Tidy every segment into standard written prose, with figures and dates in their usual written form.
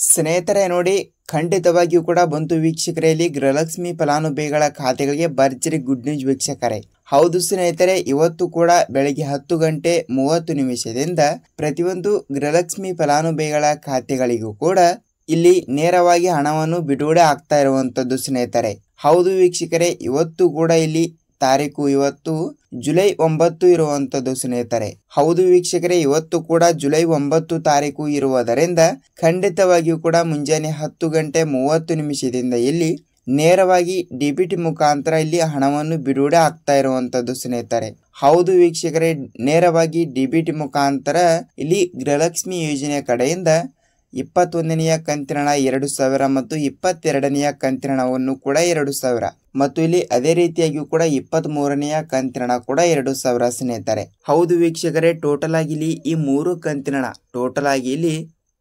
ಸ್ನೇಹಿತರೆ ನೋಡಿ, ಖಂಡಿತವಾಗಿಯೂ ಕೂಡ ಬಂತು ವೀಕ್ಷಕರಲ್ಲಿ ಗೃಹಲಕ್ಷ್ಮಿ ಫಲಾನುಭವಿಗಳ ಖಾತೆಗಳಿಗೆ ಭರ್ಜರಿ ಗುಡ್ ನ್ಯೂಸ್ ವೀಕ್ಷಕರೇ. ಹೌದು ಸ್ನೇಹಿತರೆ, ಇವತ್ತು ಕೂಡ ಬೆಳಗ್ಗೆ 10:30 ಪ್ರತಿಯೊಂದು ಗೃಹಲಕ್ಷ್ಮಿ ಫಲಾನುಭವಿಗಳ ಖಾತೆಗಳಿಗೂ ಕೂಡ ಇಲ್ಲಿ ನೇರವಾಗಿ ಹಣವನ್ನು ಬಿಡುಗಡೆ ಆಗ್ತಾ ಇರುವಂತದ್ದು ಸ್ನೇಹಿತರೆ. ಹೌದು ವೀಕ್ಷಕರೇ, ಇವತ್ತು ಕೂಡ ಇಲ್ಲಿ ತಾರೀಕು ಇವತ್ತು ಜುಲೈ 9 ಇರುವಂತದ್ದು ಸ್ನೇಹಿತರೆ. ಹೌದು ವೀಕ್ಷಕರೇ, ಇವತ್ತು ಕೂಡ ಜುಲೈ 9 ತಾರೀಕು ಇರುವುದರಿಂದ ಖಂಡಿತವಾಗಿಯೂ ಕೂಡ ಮುಂಜಾನೆ 10:30 ಇಲ್ಲಿ ನೇರವಾಗಿ ಡಿಬಿಟಿ ಮುಖಾಂತರ ಇಲ್ಲಿ ಹಣವನ್ನು ಬಿಡುಗಡೆ ಆಗ್ತಾ ಇರುವಂತದ್ದು ಸ್ನೇಹಿತರೆ. ಹೌದು ವೀಕ್ಷಕರೇ, ನೇರವಾಗಿ ಡಿಬಿಟಿ ಮುಖಾಂತರ ಇಲ್ಲಿ ಗೃಹಲಕ್ಷ್ಮಿ ಯೋಜನೆ ಕಡೆಯಿಂದ 21ನೆಯ ಕಂತಿನ ಹಣ 2,000 ಮತ್ತು 22ನೆಯ ಕಂತಿನ ಹಣವನ್ನು ಕೂಡ 2,000 ಮತ್ತು ಇಲ್ಲಿ ಅದೇ ರೀತಿಯಾಗಿ ಕೂಡ 23ನೆಯ ಕಂತಿನ ಹಣ ಕೂಡ 2,000 ಸ್ನೇಹಿತರೆ. ಹೌದು ವೀಕ್ಷಕರೇ, ಟೋಟಲ್ ಆಗಿ ಇಲ್ಲಿ ಈ 3 ಕಂತಿನ ಹಣ ಟೋಟಲ್ ಆಗಿ ಇಲ್ಲಿ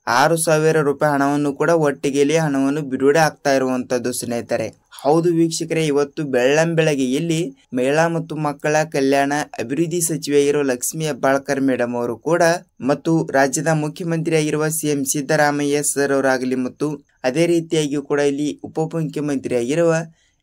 6,000 ರೂಪಾಯಿ ಹಣವನ್ನು ಕೂಡ ಒಟ್ಟಿಗೆ ಇಲ್ಲಿ ಹಣವನ್ನು ಬಿಡುಗಡೆ ಆಗ್ತಾ ಇರುವಂತದ್ದು ಸ್ನೇಹಿತರೆ. ಹೌದು ವೀಕ್ಷಕರೇ, ಇವತ್ತು ಬೆಳ್ಳಂಬೆಳಗ್ಗೆ ಇಲ್ಲಿ ಮಹಿಳಾ ಮತ್ತು ಮಕ್ಕಳ ಕಲ್ಯಾಣ ಅಭಿವೃದ್ಧಿ ಸಚಿವೆಯಾಗಿರುವ ಲಕ್ಷ್ಮಿ ಹೆಬ್ಬಾಳ್ಕರ್ ಮೇಡಮ್ ಅವರು ಕೂಡ ಮತ್ತು ರಾಜ್ಯದ ಮುಖ್ಯಮಂತ್ರಿಯಾಗಿರುವ ಸಿಎಂ ಸಿದ್ದರಾಮಯ್ಯ ಸರ್ ಅವರಾಗಲಿ ಮತ್ತು ಅದೇ ರೀತಿಯಾಗಿ ಕೂಡ ಇಲ್ಲಿ ಉಪಮುಖ್ಯಮಂತ್ರಿಯಾಗಿರುವ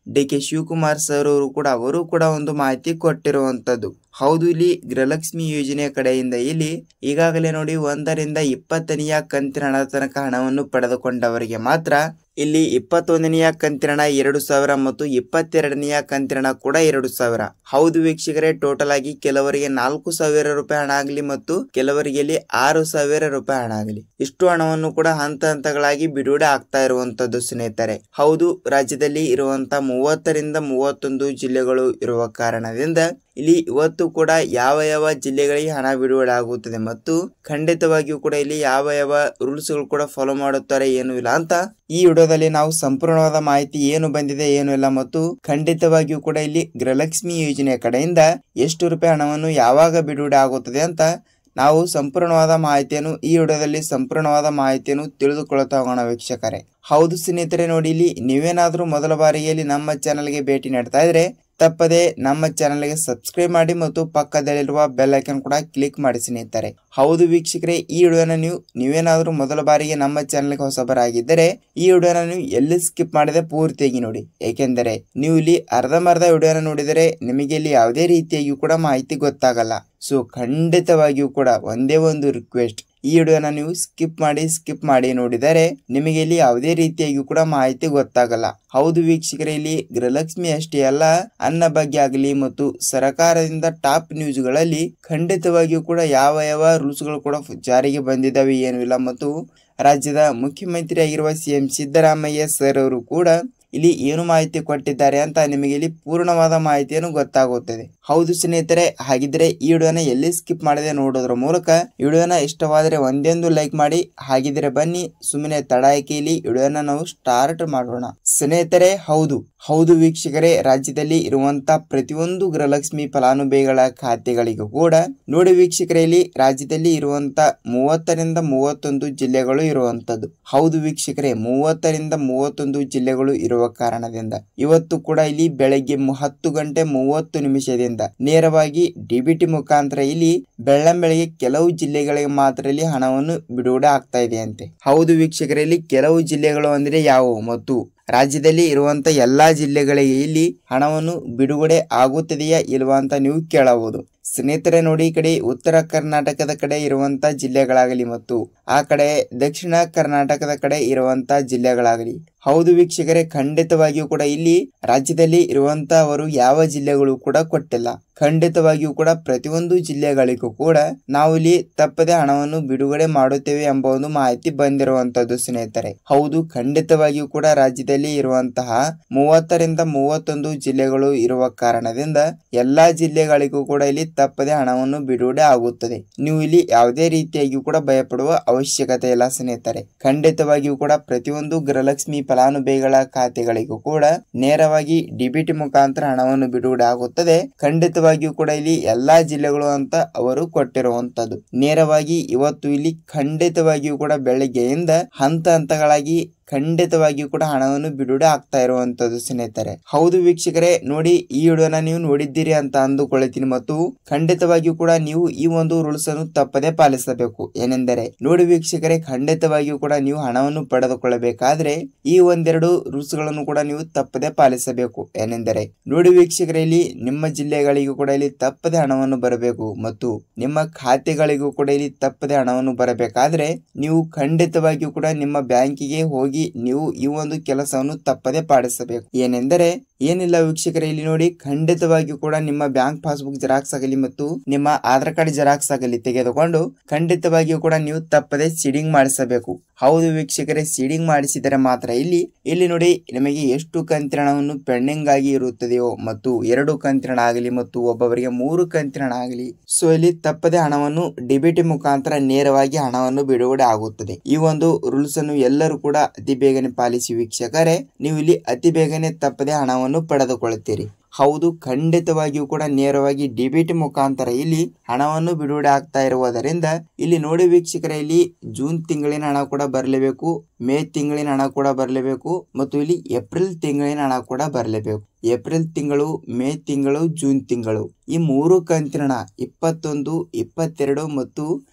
ಡಿ.ಕೆ. ಶಿವಕುಮಾರ್ ಸರ್ ಅವರು ಕೂಡ ಒಂದು ಮಾಹಿತಿ ಕೊಟ್ಟಿರುವಂತದ್ದು. ಹೌದು, ಇಲ್ಲಿ ಗೃಹಲಕ್ಷ್ಮಿ ಯೋಜನೆ ಕಡೆಯಿಂದ ಇಲ್ಲಿ ಈಗಾಗಲೇ ನೋಡಿ 1ರಿಂದ 20ನೆಯ ಕಂತಿನ ಹಣ ತನಕ ಹಣವನ್ನು ಪಡೆದುಕೊಂಡವರಿಗೆ ಮಾತ್ರ ಇಲ್ಲಿ 21ನೆಯ ಕಂತಿನ ಹಣ 2,000 ಮತ್ತು 22ನೆಯ ಕಂತಿನ ಹಣ ಕೂಡ 2,000. ಹೌದು ವೀಕ್ಷಕರೇ, ಟೋಟಲ್ ಆಗಿ ಕೆಲವರಿಗೆ 4,000 ರೂಪಾಯಿ ಹಣ ಆಗಲಿ ಮತ್ತು ಕೆಲವರಿಗೆ ಇಲ್ಲಿ 6,000 ರೂಪಾಯಿ ಹಣ ಆಗಲಿ, ಇಷ್ಟು ಹಣವನ್ನು ಕೂಡ ಹಂತ ಹಂತಗಳಾಗಿ ಬಿಡುಗಡೆ ಆಗ್ತಾ ಇರುವಂತದ್ದು ಸ್ನೇಹಿತರೆ. ಹೌದು, ರಾಜ್ಯದಲ್ಲಿ ಇರುವಂತ 30ರಿಂದ 31 ಜಿಲ್ಲೆಗಳು ಇರುವ ಕಾರಣದಿಂದ ಇಲ್ಲಿ ಇವತ್ತು ಕೂಡ ಯಾವ ಜಿಲ್ಲೆಗಳಿಗೆ ಹಣ ಬಿಡುಗಡೆ ಆಗುತ್ತದೆ ಮತ್ತು ಖಂಡಿತವಾಗಿಯೂ ಕೂಡ ಇಲ್ಲಿ ಯಾವ ರೂಲ್ಸ್ ಗಳು ಕೂಡ ಫಾಲೋ ಮಾಡುತ್ತಾರೆ ಏನು ಇಲ್ಲ ಅಂತ ಈ ವಿಡಿಯೋದಲ್ಲಿ ನಾವು ಸಂಪೂರ್ಣವಾದ ಮಾಹಿತಿ ಏನು ಬಂದಿದೆ ಏನು ಇಲ್ಲ ಮತ್ತು ಖಂಡಿತವಾಗಿಯೂ ಕೂಡ ಇಲ್ಲಿ ಗೃಹಲಕ್ಷ್ಮಿ ಯೋಜನೆ ಕಡೆಯಿಂದ ಎಷ್ಟು ರೂಪಾಯಿ ಹಣವನ್ನು ಯಾವಾಗ ಬಿಡುಗಡೆ ಆಗುತ್ತದೆ ಅಂತ ನಾವು ಸಂಪೂರ್ಣವಾದ ಮಾಹಿತಿಯನ್ನು ಈ ವಿಡಿಯೋದಲ್ಲಿ ತಿಳಿದುಕೊಳ್ಳುತ್ತಾ ಹೋಗೋಣ ವೀಕ್ಷಕರೇ. ಹೌದು ಸ್ನೇಹಿತರೆ, ನೋಡಿ ಇಲ್ಲಿ ನೀವೇನಾದ್ರೂ ಮೊದಲ ಬಾರಿಗೆ ಇಲ್ಲಿ ನಮ್ಮ ಚಾನಲ್ಗೆ ಭೇಟಿ ನೀಡ್ತಾ ಇದ್ರೆ ತಪ್ಪದೆ ನಮ್ಮ ಚಾನಲ್ಗೆ ಸಬ್ಸ್ಕ್ರೈಬ್ ಮಾಡಿ ಮತ್ತು ಪಕ್ಕದಲ್ಲಿರುವ ಬೆಲ್ ಐಕಾನ್ ಕೂಡ ಕ್ಲಿಕ್ ಮಾಡಿ ಸ್ನೇಹಿತರೆ. ಹೌದು ವೀಕ್ಷಕರೇ, ಈ ವಿಡಿಯೋನ ನೀವೇನಾದ್ರೂ ಮೊದಲ ಬಾರಿಗೆ ನಮ್ಮ ಚಾನಲ್ಗೆ ಹೊಸಬರಾಗಿದ್ದರೆ ಈ ವಿಡಿಯೋನ ನೀವು ಎಲ್ಲಿ ಸ್ಕಿಪ್ ಮಾಡದೆ ಪೂರ್ತಿಯಾಗಿ ನೋಡಿ, ಏಕೆಂದರೆ ನೀವು ಇಲ್ಲಿ ಅರ್ಧಂಬರ್ಧ ವಿಡಿಯೋನ ನೋಡಿದರೆ ನಿಮಗೆ ಇಲ್ಲಿ ಯಾವುದೇ ರೀತಿಯಾಗಿ ಕೂಡ ಮಾಹಿತಿ ಗೊತ್ತಾಗಲ್ಲ. ಸೊ ಖಂಡಿತವಾಗಿಯೂ ಕೂಡ ಒಂದೇ ಒಂದು ರಿಕ್ವೆಸ್ಟ್, ಈ ವಿಡಿಯೋನ ನೀವು ಸ್ಕಿಪ್ ಮಾಡಿ ನೋಡಿದರೆ ನಿಮಗೆ ಇಲ್ಲಿ ಯಾವುದೇ ರೀತಿಯಾಗಿ ಕೂಡ ಮಾಹಿತಿ ಗೊತ್ತಾಗಲ್ಲ. ಹೌದು ವೀಕ್ಷಕರೇ, ಇಲ್ಲಿ ಗೃಹಲಕ್ಷ್ಮಿ ಅಷ್ಟೇ ಅಲ್ಲ, ಅನ್ನ ಬಗ್ಗೆ ಆಗಲಿ ಮತ್ತು ಸರ್ಕಾರದಿಂದ ಟಾಪ್ ನ್ಯೂಸ್ ಗಳಲ್ಲಿ ಖಂಡಿತವಾಗಿಯೂ ಕೂಡ ಯಾವ ರೂಲ್ಸ್ ಗಳು ಕೂಡ ಜಾರಿಗೆ ಬಂದಿದ್ದಾವೆ ಏನು ಇಲ್ಲ ಮತ್ತು ರಾಜ್ಯದ ಮುಖ್ಯಮಂತ್ರಿ ಆಗಿರುವ ಸಿಎಂ ಸಿದ್ದರಾಮಯ್ಯ ಸರ್ ಅವರು ಕೂಡ ಇಲ್ಲಿ ಏನು ಮಾಹಿತಿ ಕೊಟ್ಟಿದ್ದಾರೆ ಅಂತ ನಿಮಗೆ ಇಲ್ಲಿ ಪೂರ್ಣವಾದ ಮಾಹಿತಿಯನ್ನು ಗೊತ್ತಾಗುತ್ತದೆ. ಹೌದು ಸ್ನೇಹಿತರೆ, ಹಾಗಿದ್ರೆ ಈ ವಿಡಿಯೋನ ಎಲ್ಲಿ ಸ್ಕಿಪ್ ಮಾಡದೆ ನೋಡೋದ್ರ ಮೂಲಕ ವಿಡಿಯೋನ ಇಷ್ಟವಾದರೆ ಒಂದೊಂದು ಲೈಕ್ ಮಾಡಿ. ಹಾಗಿದ್ರೆ ಬನ್ನಿ ಸುಮ್ಮನೆ ತಡಾಯಿಕೆಯಲ್ಲಿ ವಿಡಿಯೋನ ನಾವು ಸ್ಟಾರ್ಟ್ ಮಾಡೋಣ ಸ್ನೇಹಿತರೆ. ಹೌದು ವೀಕ್ಷಕರೇ, ರಾಜ್ಯದಲ್ಲಿ ಇರುವಂತ ಪ್ರತಿಯೊಂದು ಗೃಹಲಕ್ಷ್ಮಿ ಫಲಾನುಭವಿಗಳ ಖಾತೆಗಳಿಗೂ ಕೂಡ ನೋಡಿ ವೀಕ್ಷಕರೇ, ಇಲ್ಲಿ ರಾಜ್ಯದಲ್ಲಿ ಇರುವಂತ 30ರಿಂದ 31 ಜಿಲ್ಲೆಗಳು ಇರುವಂತದ್ದು. ಹೌದು ವೀಕ್ಷಕರೇ, 30ರಿಂದ 31 ಜಿಲ್ಲೆಗಳು ಇರುವ ಕಾರಣದಿಂದ ಇವತ್ತು ಕೂಡ ಇಲ್ಲಿ ಬೆಳಗ್ಗೆ 10:30 ನೇರವಾಗಿ ಡಿಬಿಟಿ ಮುಖಾಂತರ ಇಲ್ಲಿ ಬೆಳ್ಳಂಬೆಳಗ್ಗೆ ಕೆಲವು ಜಿಲ್ಲೆಗಳಿಗೆ ಮಾತ್ರ ಇಲ್ಲಿ ಹಣವನ್ನು ಬಿಡುಗಡೆ ಆಗ್ತಾ ಇದೆ ಅಂತೆ. ಹೌದು ವೀಕ್ಷಕರೇ, ಇಲ್ಲಿ ಕೆಲವು ಜಿಲ್ಲೆಗಳು ಅಂದ್ರೆ ಯಾವುವು ಮತ್ತು ರಾಜ್ಯದಲ್ಲಿ ಇರುವಂತ ಎಲ್ಲಾ ಜಿಲ್ಲೆಗಳಿಗೆ ಇಲ್ಲಿ ಹಣವನ್ನು ಬಿಡುಗಡೆ ಆಗುತ್ತದೆಯಾ ಇಲ್ವಾ ಅಂತ ನೀವು ಕೇಳಬಹುದು ಸ್ನೇಹಿತರೆ. ನೋಡಿ, ಈ ಕಡೆ ಉತ್ತರ ಕರ್ನಾಟಕದ ಕಡೆ ಇರುವಂತ ಜಿಲ್ಲೆಗಳಾಗಲಿ ಮತ್ತು ಆ ಕಡೆ ದಕ್ಷಿಣ ಕರ್ನಾಟಕದ ಕಡೆ ಇರುವಂತ ಜಿಲ್ಲೆಗಳಾಗಲಿ, ಹೌದು ವೀಕ್ಷಕರೇ, ಖಂಡಿತವಾಗಿಯೂ ಕೂಡ ಇಲ್ಲಿ ರಾಜ್ಯದಲ್ಲಿ ಇರುವಂತವರು ಯಾವ ಜಿಲ್ಲೆಗಳು ಕೂಡ ಕೊಟ್ಟಿಲ್ಲ. ಖಂಡಿತವಾಗಿಯೂ ಕೂಡ ಪ್ರತಿಯೊಂದು ಜಿಲ್ಲೆಗಳಿಗೂ ಕೂಡ ನಾವು ಇಲ್ಲಿ ತಪ್ಪದೆ ಹಣವನ್ನು ಬಿಡುಗಡೆ ಮಾಡುತ್ತೇವೆ ಎಂಬ ಒಂದು ಮಾಹಿತಿ ಬಂದಿರುವಂತದ್ದು ಸ್ನೇಹಿತರೆ. ಹೌದು, ಖಂಡಿತವಾಗಿಯೂ ಕೂಡ ರಾಜ್ಯದಲ್ಲಿ ಇರುವಂತಹ 30ರಿಂದ 31 ಜಿಲ್ಲೆಗಳು ಇರುವ ಕಾರಣದಿಂದ ಎಲ್ಲಾ ಜಿಲ್ಲೆಗಳಿಗೂ ಕೂಡ ಇಲ್ಲಿ ತಪ್ಪದೆ ಹಣವನ್ನು ಬಿಡುಗಡೆ ಆಗುತ್ತದೆ. ನೀವು ಇಲ್ಲಿ ಯಾವುದೇ ರೀತಿಯಾಗಿ ಕೂಡ ಭಯಪಡುವ ಅವಶ್ಯಕತೆ ಇಲ್ಲ ಸ್ನೇಹಿತರೆ. ಖಂಡಿತವಾಗಿಯೂ ಕೂಡ ಪ್ರತಿಯೊಂದು ಗೃಹಲಕ್ಷ್ಮಿ ಫಲಾನುಭವಿಗಳ ಖಾತೆಗಳಿಗೂ ಕೂಡ ನೇರವಾಗಿ ಡಿಬಿಟಿ ಮುಖಾಂತರ ಹಣವನ್ನು ಬಿಡುಗಡೆ ಆಗುತ್ತದೆ. ಖಂಡಿತವಾಗಿಯೂ ಕೂಡ ಇಲ್ಲಿ ಎಲ್ಲಾ ಜಿಲ್ಲೆಗಳು ಅಂತ ಅವರು ಕೊಟ್ಟಿರುವಂತದ್ದು. ನೇರವಾಗಿ ಇವತ್ತು ಇಲ್ಲಿ ಖಂಡಿತವಾಗಿಯೂ ಕೂಡ ಬೆಳಗ್ಗೆಯಿಂದ ಹಂತಗಳಾಗಿ ಖಂಡಿತವಾಗಿಯೂ ಕೂಡ ಹಣವನ್ನು ಬಿಡುಗಡೆ ಆಗ್ತಾ ಇರುವಂತದ್ದು ಸ್ನೇಹಿತರೆ. ಹೌದು ವೀಕ್ಷಕರೇ, ನೋಡಿ ಈ ವಿಡಿಯೋನ ನೀವು ನೋಡಿದ್ದೀರಿ ಅಂತ ಅಂದುಕೊಳ್ಳುತ್ತೀನಿ ಮತ್ತು ಖಂಡಿತವಾಗಿಯೂ ಕೂಡ ನೀವು ಈ ಒಂದು ರೂಲ್ಸ್ ಅನ್ನು ತಪ್ಪದೇ ಪಾಲಿಸಬೇಕು. ಏನೆಂದರೆ ನೋಡಿ ವೀಕ್ಷಕರೇ, ಖಂಡಿತವಾಗಿಯೂ ಕೂಡ ನೀವು ಹಣವನ್ನು ಪಡೆದುಕೊಳ್ಳಬೇಕಾದ್ರೆ ಈ ಒಂದೆರಡು ರೂಲ್ಸ್ ಗಳನ್ನು ಕೂಡ ನೀವು ತಪ್ಪದೇ ಪಾಲಿಸಬೇಕು. ಏನೆಂದರೆ ನೋಡಿ ವೀಕ್ಷಕರೇ, ಇಲ್ಲಿ ನಿಮ್ಮ ಜಿಲ್ಲೆಗಳಿಗೂ ಕೂಡ ಇಲ್ಲಿ ತಪ್ಪದೆ ಹಣವನ್ನು ಬರಬೇಕು ಮತ್ತು ನಿಮ್ಮ ಖಾತೆಗಳಿಗೂ ಕೂಡ ಇಲ್ಲಿ ತಪ್ಪದೆ ಹಣವನ್ನು ಬರಬೇಕಾದ್ರೆ ನೀವು ಖಂಡಿತವಾಗಿಯೂ ಕೂಡ ನಿಮ್ಮ ಬ್ಯಾಂಕಿಗೆ ಹೋಗಿ ನೀವು ಈ ಒಂದು ಕೆಲಸವನ್ನು ತಪ್ಪದೆ ಪಾಲಿಸಬೇಕು. ಏನೆಂದರೆ ಏನಿಲ್ಲ ವೀಕ್ಷಕರೇ, ಇಲ್ಲಿ ನೋಡಿ ಖಂಡಿತವಾಗಿಯೂ ಕೂಡ ನಿಮ್ಮ ಬ್ಯಾಂಕ್ ಪಾಸ್ಬುಕ್ ಜೆರಾಕ್ಸ್ ಆಗಲಿ ಮತ್ತು ನಿಮ್ಮ ಆಧಾರ್ ಕಾರ್ಡ್ ಜೆರಾಕ್ಸ್ ಆಗಲಿ ತೆಗೆದುಕೊಂಡು ಖಂಡಿತವಾಗಿಯೂ ಕೂಡ ನೀವು ತಪ್ಪದೆ ಸೀಡಿಂಗ್ ಮಾಡಿಸಬೇಕು. ಹೌದು ವೀಕ್ಷಕರೇ, ಸೀಡಿಂಗ್ ಮಾಡಿಸಿದರೆ ಮಾತ್ರ ಇಲ್ಲಿ ನೋಡಿ ನಿಮಗೆ ಎಷ್ಟು ಕಂತಿನ ಹಣವನ್ನು ಪೆಂಡಿಂಗ್ ಆಗಿ ಇರುತ್ತದೆಯೋ ಮತ್ತು 2 ಕಂತಿನ ಹಣ ಆಗಲಿ ಮತ್ತು ಒಬ್ಬೊಬ್ಬರಿಗೆ 3 ಕಂತಿನ ಹಣ ಆಗಲಿ, ಸೊ ಇಲ್ಲಿ ತಪ್ಪದೆ ಹಣವನ್ನು ಡಿಬಿಟಿ ಮುಖಾಂತರ ನೇರವಾಗಿ ಹಣವನ್ನು ಬಿಡುಗಡೆ ಆಗುತ್ತದೆ. ಈ ಒಂದು ರೂಲ್ಸ್ ಅನ್ನು ಎಲ್ಲರೂ ಕೂಡ ಅತಿ ಬೇಗನೆ ಪಾಲಿಸಿ ವೀಕ್ಷಕರೇ, ನೀವು ಇಲ್ಲಿ ಅತಿ ಬೇಗನೆ ತಪ್ಪದೆ ಹಣವನ್ನು ಪಡೆದುಕೊಳ್ಳುತ್ತೀರಿ. ಹೌದು, ಖಂಡಿತವಾಗಿಯೂ ಕೂಡ ನೇರವಾಗಿ ಡಿಬಿಟಿ ಮುಖಾಂತರ ಇಲ್ಲಿ ಹಣವನ್ನು ಬಿಡುಗಡೆ ಆಗ್ತಾ ಇರುವುದರಿಂದ ಇಲ್ಲಿ ನೋಡಿ ವೀಕ್ಷಕರೇ, ಇಲ್ಲಿ ಜೂನ್ ತಿಂಗಳಿನ ಹಣ ಕೂಡ ಬರಲೇಬೇಕು, ಮೇ ತಿಂಗಳಿನ ಹಣ ಕೂಡ ಬರಲೇಬೇಕು ಮತ್ತು ಇಲ್ಲಿ ಏಪ್ರಿಲ್ ತಿಂಗಳಿನ ಹಣ ಕೂಡ ಬರಲೇಬೇಕು. ಏಪ್ರಿಲ್ ತಿಂಗಳು, ಮೇ ತಿಂಗಳು, ಜೂನ್ ತಿಂಗಳು ಈ 3 ಕಂತಿನ ಹಣ 21, 22 ಮತ್ತು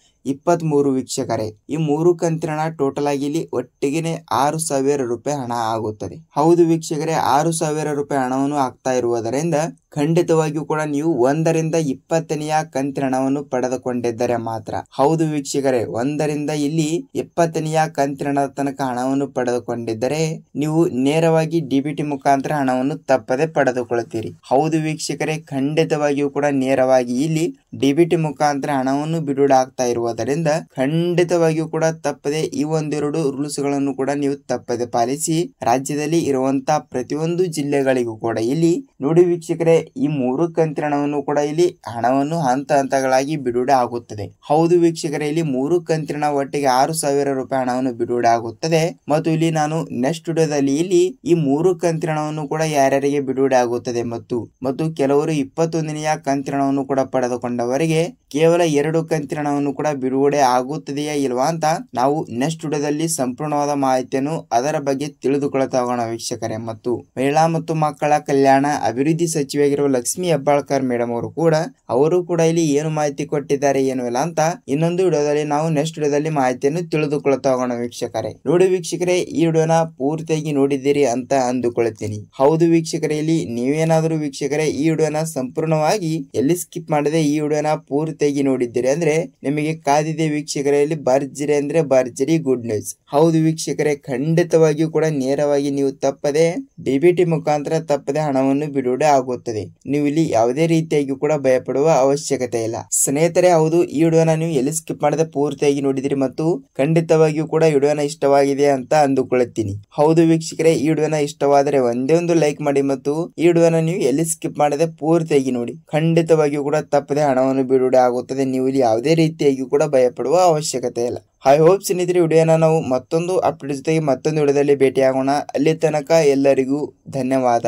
23 ವೀಕ್ಷಕರೇ, ಈ 3 ಕಂತಿನ ಹಣ ಟೋಟಲ್ ಆಗಿ ಇಲ್ಲಿ ಒಟ್ಟಿಗೆ 6,000 ರೂಪಾಯಿ ಹಣ ಆಗುತ್ತದೆ. ಹೌದು ವೀಕ್ಷಕರೇ, 6,000 ರೂಪಾಯಿ ಹಣವನ್ನು ಆಗ್ತಾ ಇರುವುದರಿಂದ ಖಂಡಿತವಾಗಿಯೂ ಕೂಡ ನೀವು 1 ರಿಂದ 20ನೆಯ ಕಂತಿನ ಹಣವನ್ನು ಪಡೆದುಕೊಂಡಿದ್ದರೆ ಮಾತ್ರ, ಹೌದು ವೀಕ್ಷಕರೇ, 1 ರಿಂದ ಇಲ್ಲಿ 20ನೆಯ ಕಂತಿನ ಹಣದ ತನಕ ಹಣವನ್ನು ಪಡೆದುಕೊಂಡಿದ್ದರೆ ನೀವು ನೇರವಾಗಿ ಡಿಬಿಟಿ ಮುಖಾಂತರ ಹಣವನ್ನು ತಪ್ಪದೆ ಪಡೆದುಕೊಳ್ಳುತ್ತೀರಿ. ಹೌದು ವೀಕ್ಷಕರೇ, ಖಂಡಿತವಾಗಿಯೂ ಕೂಡ ನೇರವಾಗಿ ಇಲ್ಲಿ ಡಿಬಿಟಿ ಮುಖಾಂತರ ಹಣವನ್ನು ಬಿಡುಗಡೆ ಆಗ್ತಾ ಇರುವುದರಿಂದ ಖಂಡಿತವಾಗಿಯೂ ಕೂಡ ತಪ್ಪದೆ ಈ ಒಂದೆರಡು ರೂಲ್ಸ್ ಗಳನ್ನು ಕೂಡ ನೀವು ತಪ್ಪದೆ ಪಾಲಿಸಿ ರಾಜ್ಯದಲ್ಲಿ ಇರುವಂತಹ ಪ್ರತಿಯೊಂದು ಜಿಲ್ಲೆಗಳಿಗೂ ಕೂಡ ಇಲ್ಲಿ ನೋಡಿ ವೀಕ್ಷಕರೇ, ಈ 3 ಕಂತಿನ ಹಣವನ್ನು ಕೂಡ ಇಲ್ಲಿ ಹಣವನ್ನು ಹಂತ ಹಂತಗಳಾಗಿ ಬಿಡುಗಡೆ ಆಗುತ್ತದೆ. ಹೌದು ವೀಕ್ಷಕರೇ, ಇಲ್ಲಿ 3 ಕಂತಿನ ಹಣ ಒಟ್ಟಿಗೆ 6,000 ರೂಪಾಯಿ ಹಣವನ್ನು ಬಿಡುಗಡೆ ಆಗುತ್ತದೆ ಮತ್ತು ಇಲ್ಲಿ ನಾನು ನೆಕ್ಸ್ಟ್ ವಿಡಿಯೋದಲ್ಲಿ ಇಲ್ಲಿ ಈ 3 ಕಂತಿನ ಹಣವನ್ನು ಕೂಡ ಯಾರ್ಯಾರಿಗೆ ಬಿಡುಗಡೆ ಆಗುತ್ತದೆ ಮತ್ತು ಕೆಲವರು 21ನೆಯ ಕಂತಿನ ಹಣವನ್ನು ಕೂಡ ಪಡೆದುಕೊಂಡವರಿಗೆ ಕೇವಲ 2 ಕಂತಿನ ಹಣವನ್ನು ಕೂಡ ಬಿಡುಗಡೆ ಆಗುತ್ತದೆಯಾ ಇಲ್ವಾ ಅಂತ ನಾವು ನೆಕ್ಸ್ಟ್ ವಿಡಿಯೋದಲ್ಲಿ ಸಂಪೂರ್ಣವಾದ ಮಾಹಿತಿಯನ್ನು ಅದರ ಬಗ್ಗೆ ತಿಳಿದುಕೊಳ್ಳುತ್ತಾ ಹೋಗೋಣ ವೀಕ್ಷಕರೇ. ಮತ್ತು ಮಹಿಳಾ ಮತ್ತು ಮಕ್ಕಳ ಕಲ್ಯಾಣ ಅಭಿವೃದ್ಧಿ ಸಚಿವೆಯಾಗಿರುವ ಲಕ್ಷ್ಮಿ ಹೆಬ್ಬಾಳ್ಕರ್ ಮೇಡಮ್ ಅವರು ಕೂಡ ಇಲ್ಲಿ ಏನು ಮಾಹಿತಿ ಕೊಟ್ಟಿದ್ದಾರೆ ಏನು ಇಲ್ಲ ಅಂತ ಇನ್ನೊಂದು ವಿಡಿಯೋದಲ್ಲಿ ನಾವು ನೆಕ್ಸ್ಟ್ ವಿಡಿಯೋದಲ್ಲಿ ಮಾಹಿತಿಯನ್ನು ತಿಳಿದುಕೊಳ್ಳುತ್ತಾ ಹೋಗೋಣ ವೀಕ್ಷಕರೇ. ನೋಡಿ ವೀಕ್ಷಕರೇ, ಈ ವಿಡಿಯೋನ ಪೂರ್ತಿಯಾಗಿ ನೋಡಿದ್ದೀರಿ ಅಂತ ಅಂದುಕೊಳ್ಳುತ್ತೀನಿ. ಹೌದು ವೀಕ್ಷಕರೇ, ಇಲ್ಲಿ ನೀವೇನಾದರೂ ವೀಕ್ಷಕರೇ ಈ ವಿಡಿಯೋನ ಸಂಪೂರ್ಣವಾಗಿ ಎಲ್ಲಿ ಸ್ಕಿಪ್ ಮಾಡದೆ ಈ ವಿಡಿಯೋನ ಪೂರ್ತಿಯಾಗಿ ನೋಡಿದ್ದೀರಿ ಅಂದ್ರೆ ನಿಮಗೆ ಕಾದಿದೆ ವೀಕ್ಷಕರೇ, ಇಲ್ಲಿ ಭರ್ಜರಿ ಅಂದ್ರೆ ಭರ್ಜರಿ ಗುಡ್ ನ್ಯೂಸ್. ಹೌದು ವೀಕ್ಷಕರೇ, ಖಂಡಿತವಾಗಿಯೂ ಕೂಡ ನೇರವಾಗಿ ನೀವು ತಪ್ಪದೆ ಡಿಬಿಟಿ ಮುಖಾಂತರ ತಪ್ಪದೆ ಹಣವನ್ನು ಬಿಡುಗಡೆ ಆಗುತ್ತದೆ. ನೀವು ಇಲ್ಲಿ ಯಾವುದೇ ರೀತಿಯಾಗಿ ಕೂಡ ಭಯಪಡುವ ಅವಶ್ಯಕತೆ ಇಲ್ಲ ಸ್ನೇಹಿತರೆ. ಹೌದು, ಈ ವಿಡಿಯೋನ ನೀವು ಎಲ್ಲಿ ಸ್ಕಿಪ್ ಮಾಡದೆ ಪೂರ್ತಿಯಾಗಿ ನೋಡಿದಿರಿ ಮತ್ತು ಖಂಡಿತವಾಗಿಯೂ ಕೂಡ ವಿಡಿಯೋನ ಇಷ್ಟವಾಗಿದೆ ಅಂತ ಅಂದುಕೊಳ್ಳುತ್ತೀನಿ. ಹೌದು ವೀಕ್ಷಕರೇ, ಈ ವಿಡಿಯೋನ ಇಷ್ಟವಾದರೆ ಒಂದೇ ಒಂದು ಲೈಕ್ ಮಾಡಿ ಮತ್ತು ಈ ವಿಡಿಯೋನ ನೀವು ಎಲ್ಲಿ ಸ್ಕಿಪ್ ಮಾಡದೆ ಪೂರ್ತಿಯಾಗಿ ನೋಡಿ. ಖಂಡಿತವಾಗಿಯೂ ಕೂಡ ತಪ್ಪದೆ ಹಣವನ್ನು ಬಿಡುಗಡೆ ಆಗುತ್ತದೆ. ನೀವು ಇಲ್ಲಿ ಯಾವುದೇ ರೀತಿಯಾಗಿ ಕೂಡ ಭಯಪಡುವ ಅವಶ್ಯಕತೆ ಇಲ್ಲ. ಐ ಹೋಪ್ ಸ್ನೇಹಿತರೆ, ವಿಡಿಯೋನ ನಾವು ಮತ್ತೊಂದು ಅಪ್ಡೇಟ್ ಜೊತೆಗೆ ಮತ್ತೊಂದು ವಿಡಿಯೋದಲ್ಲಿ ಭೇಟಿಯಾಗೋಣ. ಅಲ್ಲಿ ತನಕ ಎಲ್ಲರಿಗೂ ಧನ್ಯವಾದ.